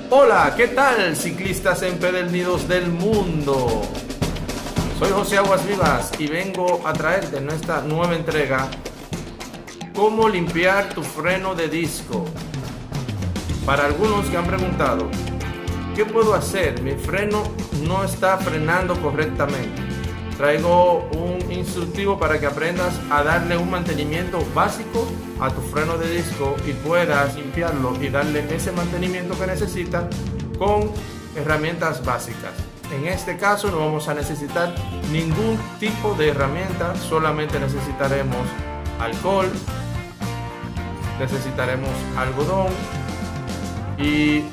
Hola, ¿qué tal, ciclistas empedernidos del mundo? Soy José Aguas Vivas y vengo a traerte en esta nueva entrega cómo limpiar tu freno de disco. Para algunos que han preguntado, ¿qué puedo hacer? Mi freno no está frenando correctamente. Traigo un instructivo para que aprendas a darle un mantenimiento básico a tu freno de disco y puedas limpiarlo y darle ese mantenimiento que necesita con herramientas básicas. En este caso no vamos a necesitar ningún tipo de herramienta, solamente necesitaremos alcohol, necesitaremos algodón y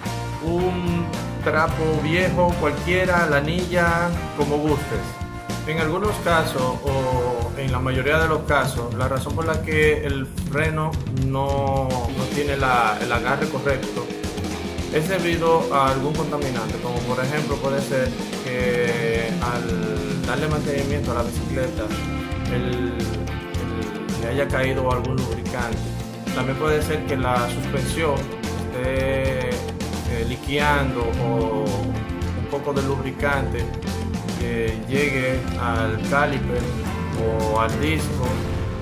un trapo viejo cualquiera, la anilla, como gustes. En algunos casos, o en la mayoría de los casos, la razón por la que el freno no tiene el agarre correcto es debido a algún contaminante, como por ejemplo puede ser que al darle mantenimiento a la bicicleta le haya caído algún lubricante. También puede ser que la suspensión esté liqueando o un poco de lubricante llegue al caliper o al disco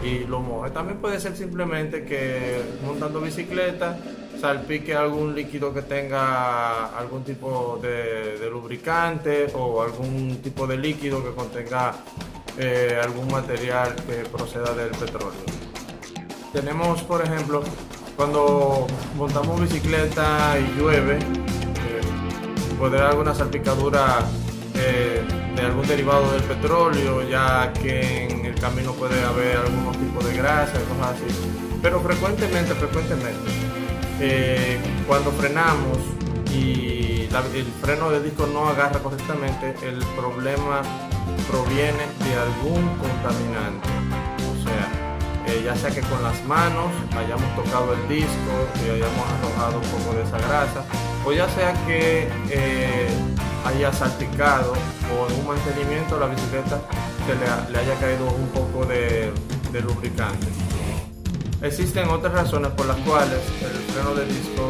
y lo moje. También puede ser simplemente que montando bicicleta salpique algún líquido que tenga algún tipo de lubricante o algún tipo de líquido que contenga algún material que proceda del petróleo. Tenemos, por ejemplo, cuando montamos bicicleta y llueve, puede haber alguna salpicadura de algún derivado del petróleo, ya que en el camino puede haber algunos tipos de grasa y cosas así. Pero frecuentemente, cuando frenamos y el freno de disco no agarra correctamente, el problema proviene de algún contaminante. O sea, ya sea que con las manos hayamos tocado el disco y hayamos arrojado un poco de esa grasa, o ya sea que haya salpicado o en un mantenimiento la bicicleta le haya caído un poco de lubricante. Existen otras razones por las cuales el freno de disco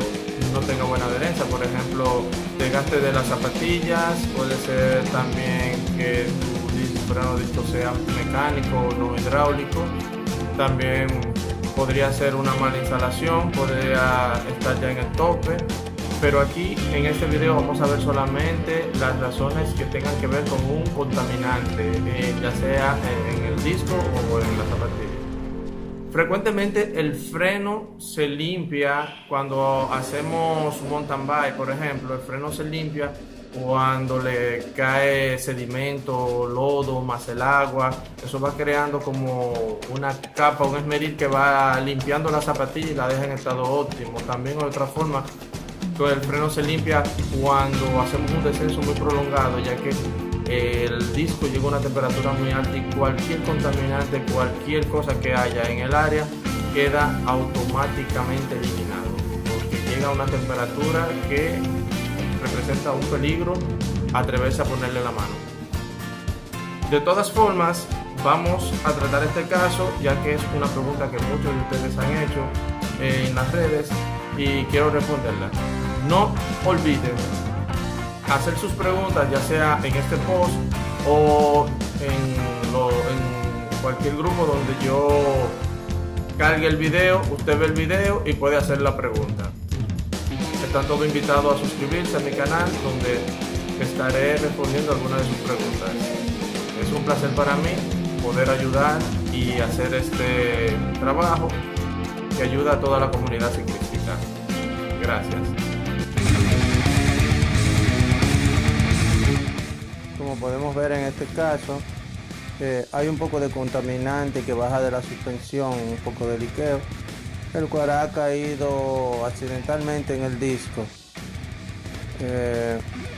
no tenga buena adherencia, por ejemplo, desgaste de las zapatillas, puede ser también que tu freno de disco sea mecánico o no hidráulico, también podría ser una mala instalación, podría estar ya en el tope. Pero aquí en este video vamos a ver solamente las razones que tengan que ver con un contaminante, ya sea en el disco o en la zapatilla. Frecuentemente el freno se limpia cuando hacemos mountain bike, por ejemplo. El freno se limpia cuando le cae sedimento, lodo, más el agua. Eso va creando como una capa, un esmeril que va limpiando la zapatilla y la deja en estado óptimo. También de otra forma, el freno se limpia cuando hacemos un descenso muy prolongado, ya que el disco llega a una temperatura muy alta y cualquier contaminante, cualquier cosa que haya en el área queda automáticamente eliminado, porque llega a una temperatura que representa un peligro atreverse a ponerle la mano. De todas formas, vamos a tratar este caso, ya que es una pregunta que muchos de ustedes han hecho en las redes y quiero responderla. No olviden hacer sus preguntas, ya sea en este post o en cualquier grupo donde yo cargue el video. Usted ve el video y puede hacer la pregunta. Están todos invitados a suscribirse a mi canal, donde estaré respondiendo algunas de sus preguntas. Es un placer para mí poder ayudar y hacer este trabajo que ayuda a toda la comunidad ciclística. Gracias. Como podemos ver en este caso, hay un poco de contaminante que baja de la suspensión, un poco de liqueo, el cual ha caído accidentalmente en el disco.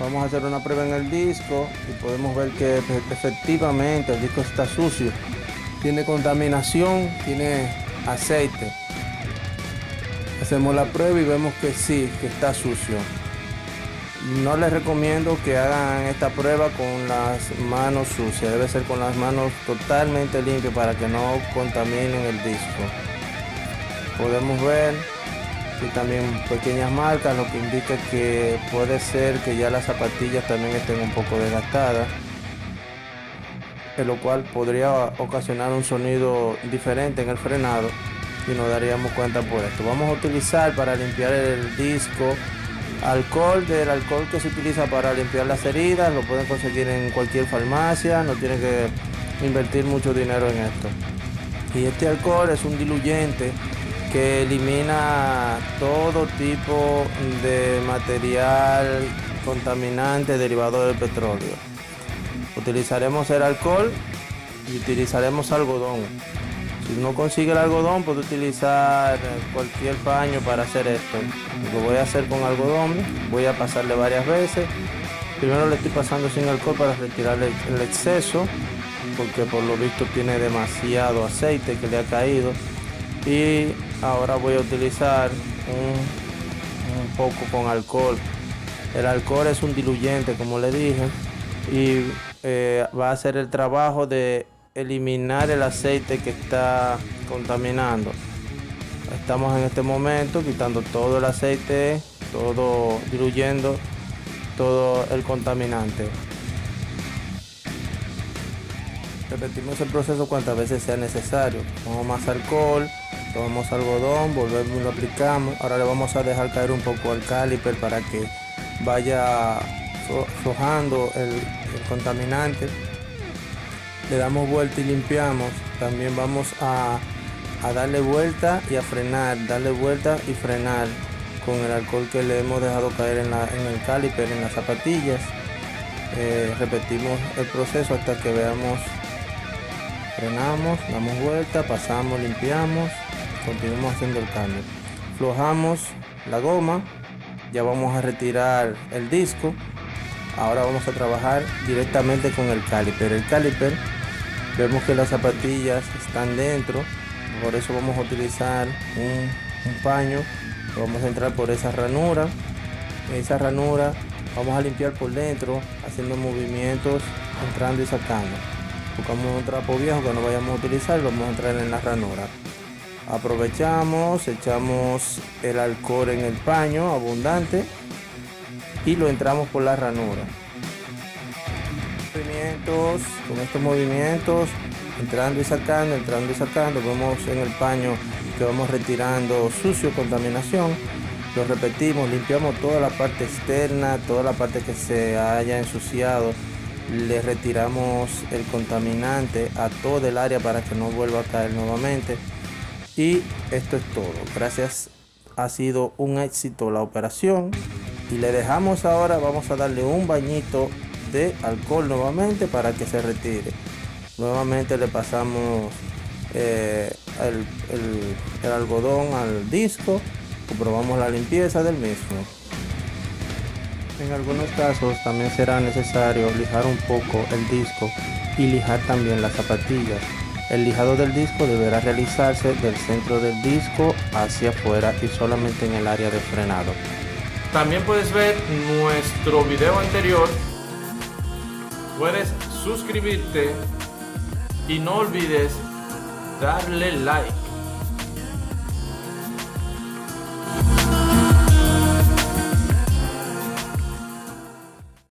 Vamos a hacer una prueba en el disco y podemos ver que efectivamente el disco está sucio, tiene contaminación, tiene aceite. Hacemos la prueba y vemos que sí, que está sucio. No les recomiendo que hagan esta prueba con las manos sucias, debe ser con las manos totalmente limpias para que no contaminen el disco. Podemos ver y también pequeñas marcas, lo que indica que puede ser que ya las zapatillas también estén un poco desgastadas, en lo cual podría ocasionar un sonido diferente en el frenado y nos daríamos cuenta por esto. Vamos a utilizar para limpiar el disco alcohol, del alcohol que se utiliza para limpiar las heridas. Lo pueden conseguir en cualquier farmacia, no tienen que invertir mucho dinero en esto. Y este alcohol es un diluyente que elimina todo tipo de material contaminante derivado del petróleo. Utilizaremos el alcohol y utilizaremos algodón. Si no consigue el algodón, puede utilizar cualquier paño para hacer esto. Lo voy a hacer con algodón, voy a pasarle varias veces. Primero le estoy pasando sin alcohol para retirar el exceso, porque por lo visto tiene demasiado aceite que le ha caído. Y ahora voy a utilizar un poco con alcohol. El alcohol es un diluyente, como le dije, y va a hacer el trabajo de eliminar el aceite que está contaminando. Estamos en este momento quitando todo el aceite, todo diluyendo todo el contaminante. Repetimos el proceso cuantas veces sea necesario. Tomamos más alcohol, tomamos algodón, volvemos y lo aplicamos. Ahora le vamos a dejar caer un poco al caliper para que vaya aflojando el contaminante. Le damos vuelta y limpiamos. También vamos a darle vuelta y a frenar, darle vuelta y frenar con el alcohol que le hemos dejado caer en el caliper, en las zapatillas. Repetimos el proceso hasta que veamos. Frenamos, damos vuelta, pasamos, limpiamos, continuamos haciendo el cambio. Aflojamos la goma, ya vamos a retirar el disco. Ahora vamos a trabajar directamente con el caliper. El caliper, vemos que las zapatillas están dentro, por eso vamos a utilizar un paño. Vamos a entrar por esa ranura. Esa ranura vamos a limpiar por dentro, haciendo movimientos, entrando y sacando. Buscamos un trapo viejo que no vayamos a utilizar y lo vamos a entrar en la ranura. Aprovechamos, echamos el alcohol en el paño abundante y lo entramos por la ranura. Con estos movimientos, entrando y sacando, vemos en el paño que vamos retirando sucio, contaminación. Lo repetimos, limpiamos toda la parte externa, toda la parte que se haya ensuciado. Le retiramos el contaminante a todo el área para que no vuelva a caer nuevamente. Y esto es todo. Gracias, ha sido un éxito la operación. Y le dejamos ahora, vamos a darle un bañito de alcohol nuevamente para que se retire. Nuevamente le pasamos el algodón al disco, comprobamos la limpieza del mismo. En algunos casos también será necesario lijar un poco el disco y lijar también las zapatillas. El lijado del disco deberá realizarse del centro del disco hacia afuera y solamente en el área de frenado. También puedes ver nuestro video anterior, puedes suscribirte y no olvides darle like.